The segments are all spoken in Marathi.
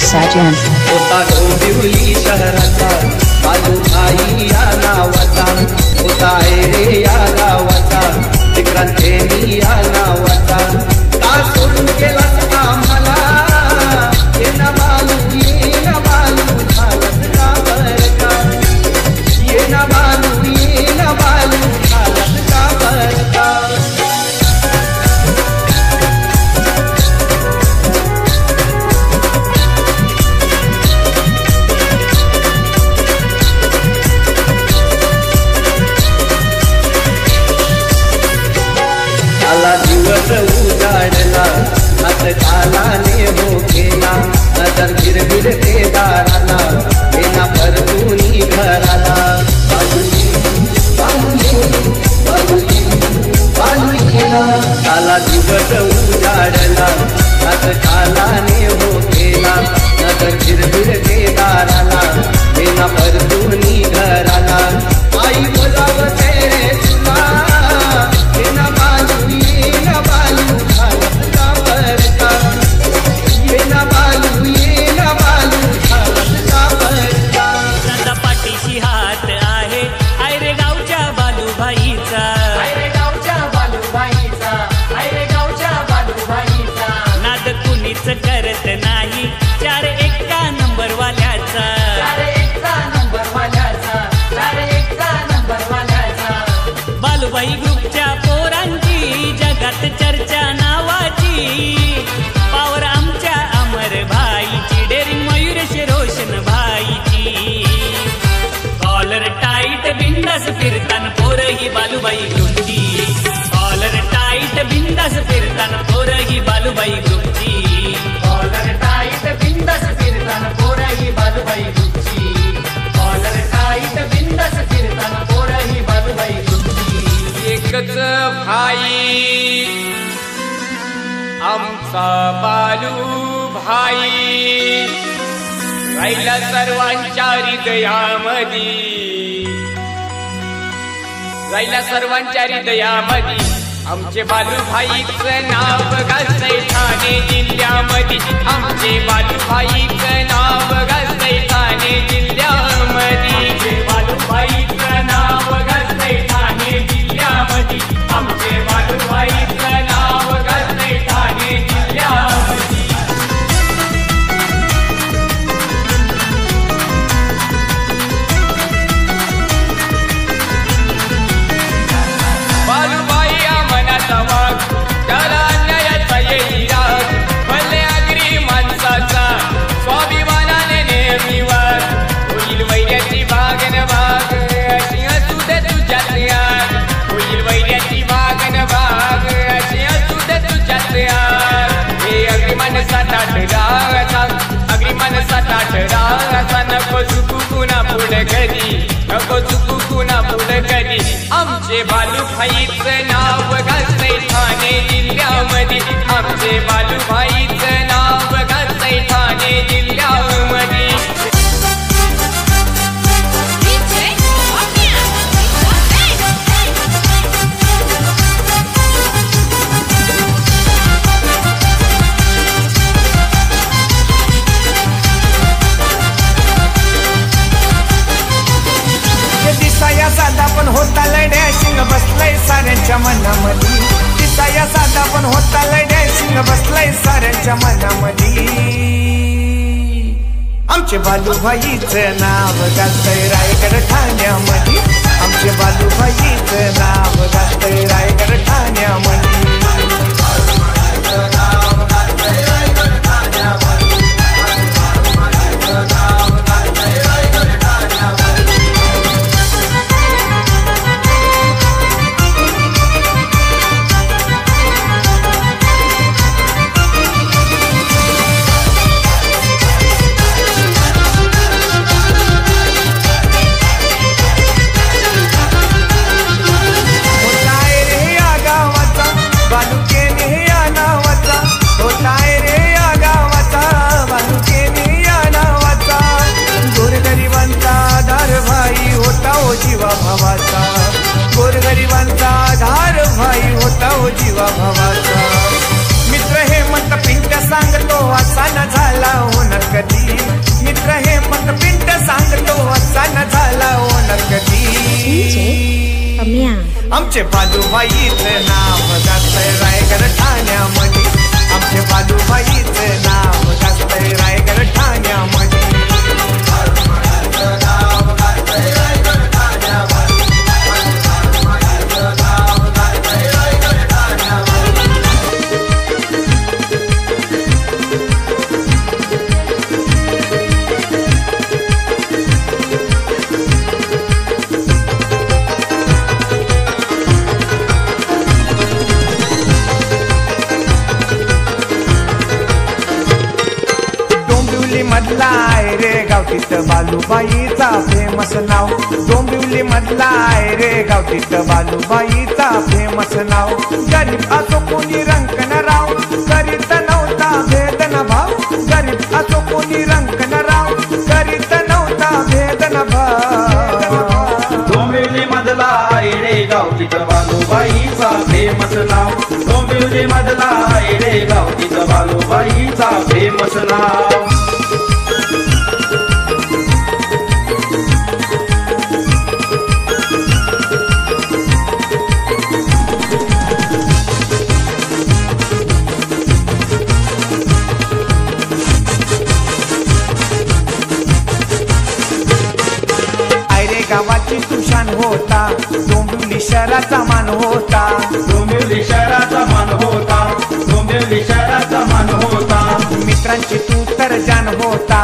साजन होता डोंबिवली शहराचा बालूभाई या नावाचा होता रे या गावाचा विक्रांती या नावाचा का सोडून गेलास का मला ये ना बालू झालंस का बरं का ये ना बालू झालंस का बरं का दिवस उजाडला हात कालाने हो केला नजर गिरगिर ते दाराला येना परतूनी घराला काला दिवस उजाडला हात कालाने हो केला नजर गिरगिर ते दाराला येना परतूनी घराला आई बोलावते रे तुला येना बालू झालंस का बरं का येना बालू झालंस का बरं का दादा पाठीशी हात आहे आय रे गावच्या बालूभाईचा नाद कुणीच करत नाही 4 नंबर वाल्याचा बालूभाई ग्रुपच्या पोरांची जगात चर्चा नावाची पावर आमच्या अमर भाईची डेरिंग मयुरेश रोशन भाईची कॉलर टाईट बिंदास फिरतान पोरही बालूभाई ग्रुपची कॉलर टाईट बिंदास फिरतान पोरही बालूभाई ग्रुपची कॉलर टाईट बिंदास फिरतान पोरही बालूभाई ग्रुपची कॉलर टाईट बिंदास फिरतान पोरही बालूभाई ग्रुपची एकच भाई आमचा बालू भाई राहिला सर्वांच्या हृदयामध्ये आमचे बालूभाईचं नाव गाजतंय ठाणे जिल्ह्यामध्ये आमचे बालूभाईचं नाव गाजतंय ठाणे जिल्ह्यामध्ये बालूभाईचं नाव गाजतंय ठाणे जिल्ह्यामध्ये आमचे बालूभाईचं नाव गाजतंय ठाणे जिल्ह्यामध्ये बालूभाई मनाचा वाघ त्याला अन्यायाचा येई राग भले आगरी माणसाचा स्वाभिमानाने नेहमी वाघ होईल वैर्याची बागन बाग अशी असू दे तुझ्यात यार होईल वैर्याची बागन बाग अशी असू दे तुझ्यात यार हे अग्रिमान 7-8 रागाचा अग्रिमान 7-8 रागाचा नको चुकू कुणा पुढे कधी नको चुकू कुणा पुढे कधी आमचे बालूभाईचं नाव गाजतंय ठाणे जिल्ह्यामध्ये आमचे बालूभाईचं नाव गाजतंय ठाणे जिल्ह्यामध्ये दिसाया साधा पण होता लढ्या शिंग बसलाय साऱ्यांच्या मनामध्ये दिसाया साधा पण होता लढ्या शिंग बसलाय साऱ्यांच्या मनामध्ये आमचे बालूभाईचं नाव गाजतंय रायगड ठाण्यामध्ये आमचे बालूभाईचं नाव गाजतंय रायगड ठाण्यामध्ये कधी मित्र हे मत पिंट सांगतो असा न झाला ओनर कधी आमचे बालूबाईचं नाव गाजतंय रायगड ठाण्यामध्ये आमचे बालूबाईचं नाव गाजतंय रायगड ठाण्यामध्ये मधला आहे रे गाव तिथं बालूबाईचा फेमस नाव डोंबिवली मधला आहे रे गाव तिथं बालूबाईचा फेमस नाव गरीब असो कोणी रंक न राव करीत नव्हता भेद न भाव गरीब असो कोणी रंक न राव करीत नव्हता भेद न भाव डोंबिवली मधला आहे रे गाव तिथं बालूबाईचा फेमस नाव डोंबिवली मधला आहे रे गाव तिथं बालूबाईचा फेमस नाव गावाची तुषान होता डोंबिवली शहराचा मान होता डोंबिवली शहराचा मान होता डोंबिवली शहराचा मान होता मित्रांची तू तर जान होता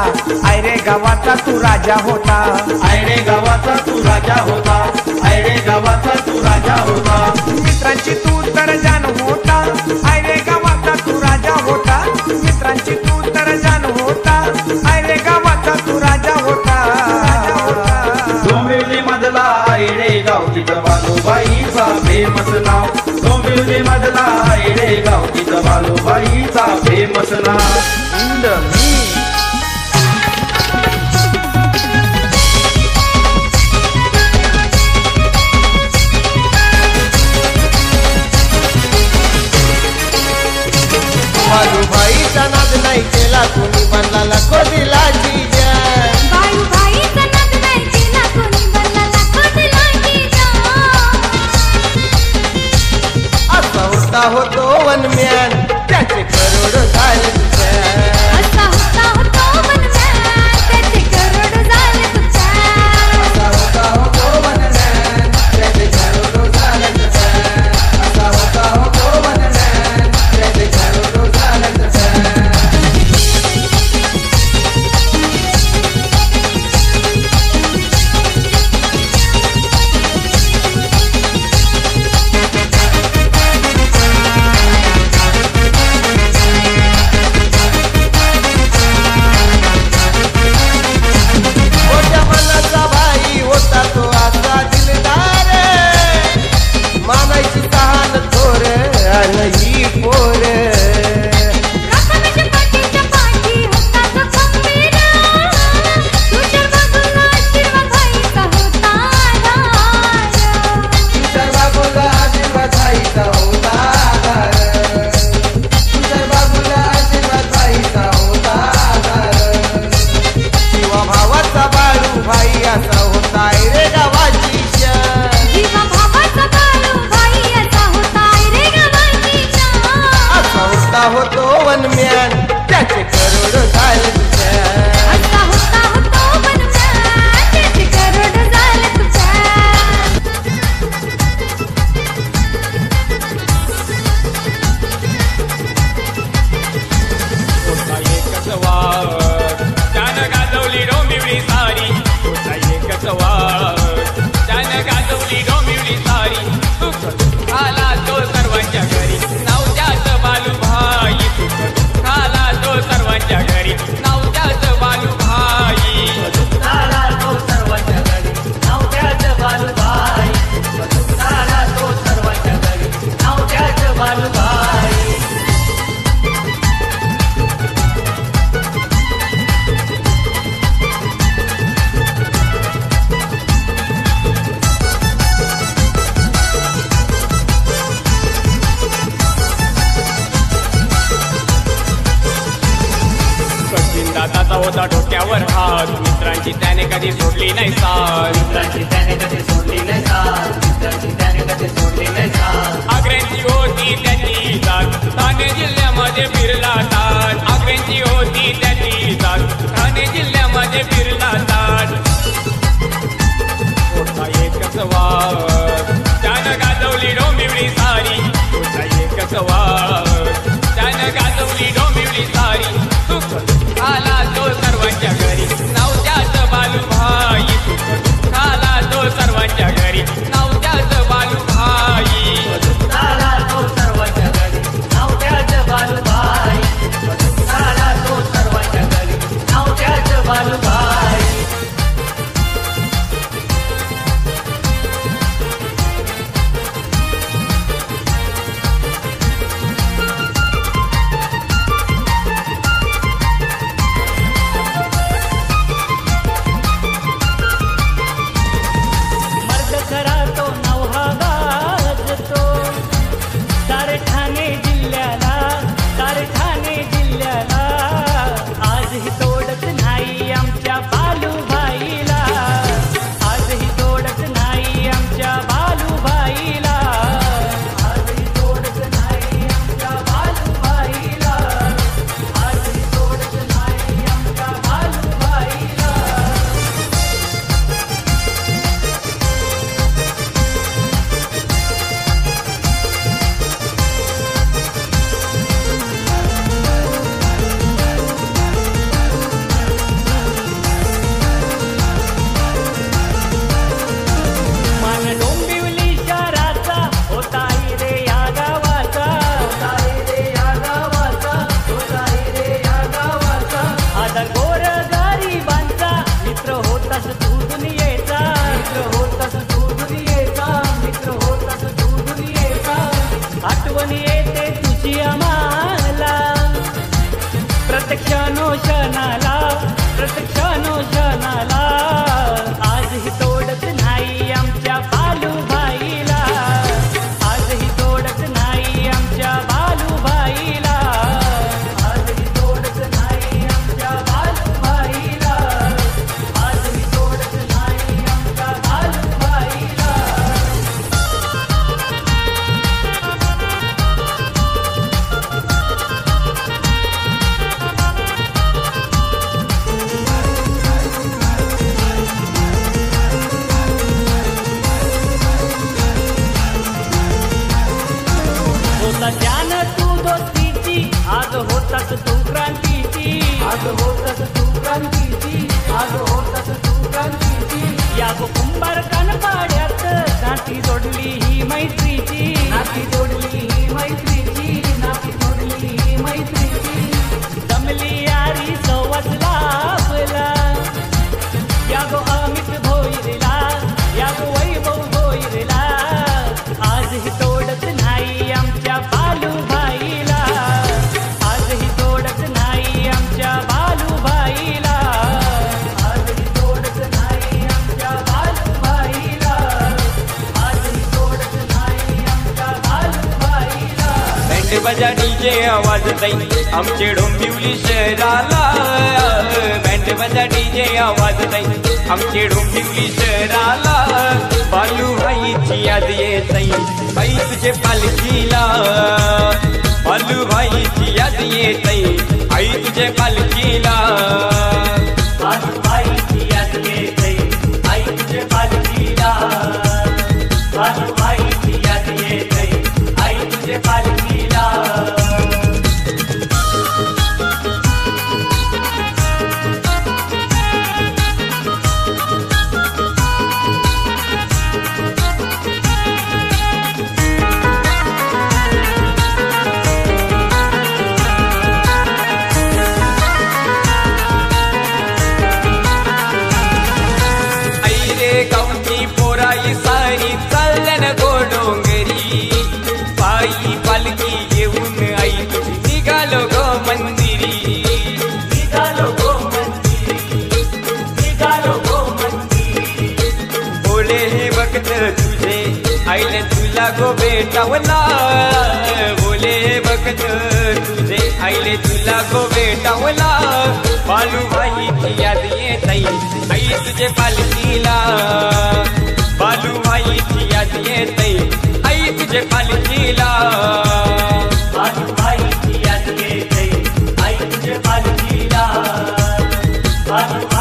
आयरे गावाचा तू राजा होता आयरे गावाचा तू राजा होता आयरे गावाचा तू राजा होता मित्रांची तू तर जान होता आयरे गावाचा तू राजा होता मित्रांची तू तर जान होता आयरे गावाचा तू राजा होता डोंबिवली मधला आहे रे गाव तिथं बालूबाईचा फेमस नाव डोंबिवली मधला आहे रे गाव तिथं बालूबाईचा फेमस नाव बालूबाईचा नाद नाही केला कोणी बनला लाखो दिलाची जय बालूबाईचा नाद नाही केला कोणी बनला लाखो दिलाची जय असा होता होतो वनम्यान त्याचे करोड झाले असा स्वतःचा होता डोक्यावर हात, मित्रांची त्याने कधी सोडली नाही साथ, मित्रांची त्याने कधी सोडली नाही साथ, मित्रांची त्याने कधी सोडली नाही साथ. आग्र्यांची होती त्याची जात, ठाणे जिल्ह्यामध्ये फिरला ताट, आग्र्यांची होती त्याची जात, ठाणे जिल्ह्यामध्ये फिरला ताट. पोटचा एकच वाद त्यानं गाजवली डोंबिवली सारी, पोटचा एकच वाद त्यानं गाजवली डोंबिवली सारी. सुख आला तो सर्वांच्या घरी, नाव त्याचं बालूभाई. सुख आला तो सर्वांच्या घरी, नाव त्याचं बालूभाई. आला तो सर्वांच्या घरी, नाव त्याचं बालूभाई. आला तो सर्वांच्या घरी, नाव त्याचं बालूभाई. बजा डीजे आवाज दई आमचे डोंबिवली शहराला. बँड बजा डीजे आवाज दई आमचे डोंबिवली शहराला. बालूभाईची याद येत बाई तुझे पालखीला. बालूभाईची याद येत आई तुझे पालखीला. बालूभाईची याद येत आई तुझे पालखीला. बालूभाईची याद येत आई तुझे पालखीला. गावची पोराई सारी चालल्यान गोडोंगरी. पायी पालखी घेऊन आई निघालो गो मंदिरी. निघालो गो मंदिरी. निघालो गो मंदिरी. बोले हे भक्त तुझे आईने तुला गो भेटावला. बोले हे भक्त तुझे आईले तुला गो भेटावला बालूबाईची याद येत आई तुझे पालखीला बालूबाईची याद येत आई तुझे पालखीला बालूबाईची याद येते आई तुझे पालखीला बालूबाई